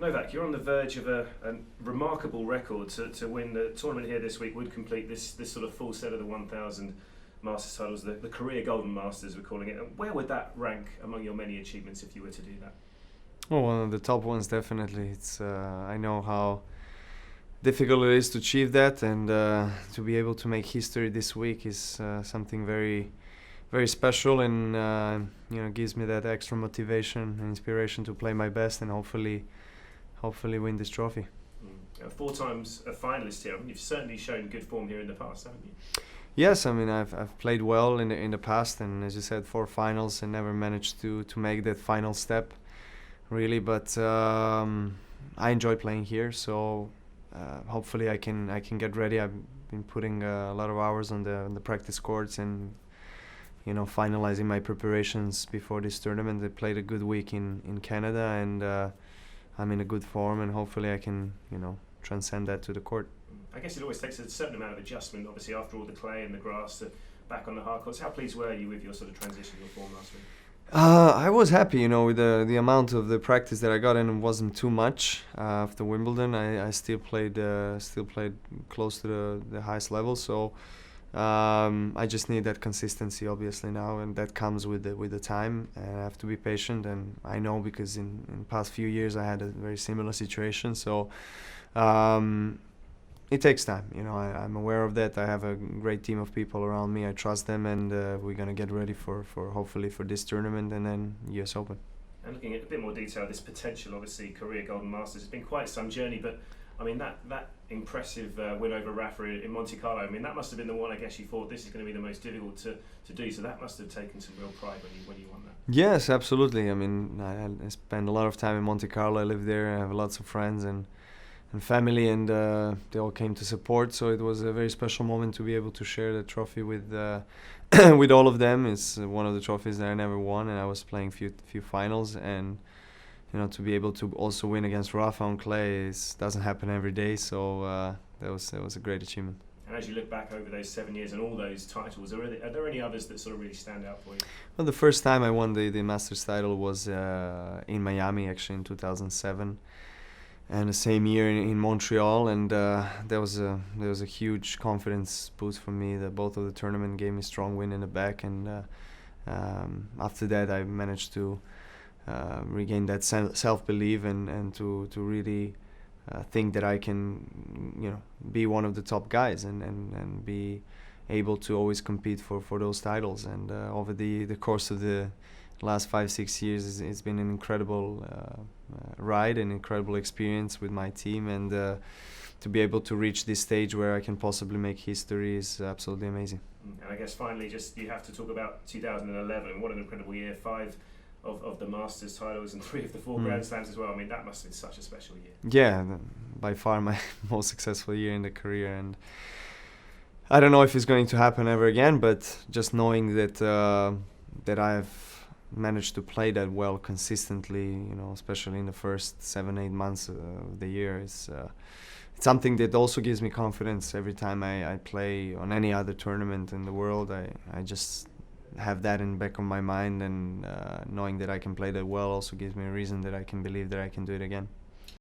Novak, you're on the verge of a remarkable record to win the tournament here this week. Would complete this sort of full set of the 1,000 Masters titles, the career Golden Masters we're calling it. Where would that rank among your many achievements if you were to do that? Oh, one of the top ones, definitely. It's I know how difficult it is to achieve that, and to be able to make history this week is something very, very special, and gives me that extra motivation and inspiration to play my best and hopefully win this trophy. Four times a finalist here. I mean, you've certainly shown good form here in the past, haven't you? Yes, I mean I've played well in the past, and as you said, 4 finals, and never managed to make that final step, really. But I enjoy playing here, so hopefully I can get ready. I've been putting a lot of hours on the practice courts, and finalizing my preparations before this tournament. I played a good week in Canada, and I'm in a good form, and hopefully I can transcend that to the court. I guess it always takes a certain amount of adjustment, obviously, after all the clay and the grass, to back on the hard courts. How pleased were you with your sort of transitional form last week? I was happy, with the amount of the practice that I got, and it wasn't too much. After Wimbledon, I still played close to the highest level. So I just need that consistency, obviously, now, and that comes with the time. And I have to be patient, and I know because in the past few years I had a very similar situation. So it takes time. I'm aware of that. I have a great team of people around me. I trust them, and we're gonna get ready for hopefully for this tournament and then US Open. And looking at a bit more detail, this potential, obviously, career Golden Masters, it's been quite some journey, but I mean that impressive win over Rafa in Monte Carlo. I mean, that must have been the one I guess you thought this is going to be the most difficult to do. So that must have taken some real pride when you won that. Yes, absolutely. I mean, I spent a lot of time in Monte Carlo. I live there. I have lots of friends and family, and they all came to support. So it was a very special moment to be able to share the trophy with with all of them. It's one of the trophies that I never won, and I was playing few finals, and to be able to also win against Rafa on clay doesn't happen every day. So that was a great achievement. And as you look back over those 7 years and all those titles, are there any others that sort of really stand out for you? Well, the first time I won the Masters title was in Miami, actually, in 2007. And the same year in Montreal, and there was a huge confidence boost for me. That both of the tournament gave me a strong win in the back, and after that I managed to regain that self-belief and to really think that I can be one of the top guys and be able to always compete for those titles. And over the course of the last 5-6 years, it's been an incredible ride, an incredible experience with my team, and to be able to reach this stage where I can possibly make history is absolutely amazing. And I guess finally, just you have to talk about 2011. What an incredible year! 5 of the Masters titles and 3 of the 4 Grand Slams as well. I mean, that must have been such a special year. Yeah, by far my most successful year in the career, and I don't know if it's going to happen ever again, but just knowing that that I've managed to play that well consistently, especially in the first 7-8 months of the year, it's something that also gives me confidence every time I play on any other tournament in the world. I just have that in the back of my mind, and knowing that I can play that well also gives me a reason that I can believe that I can do it again.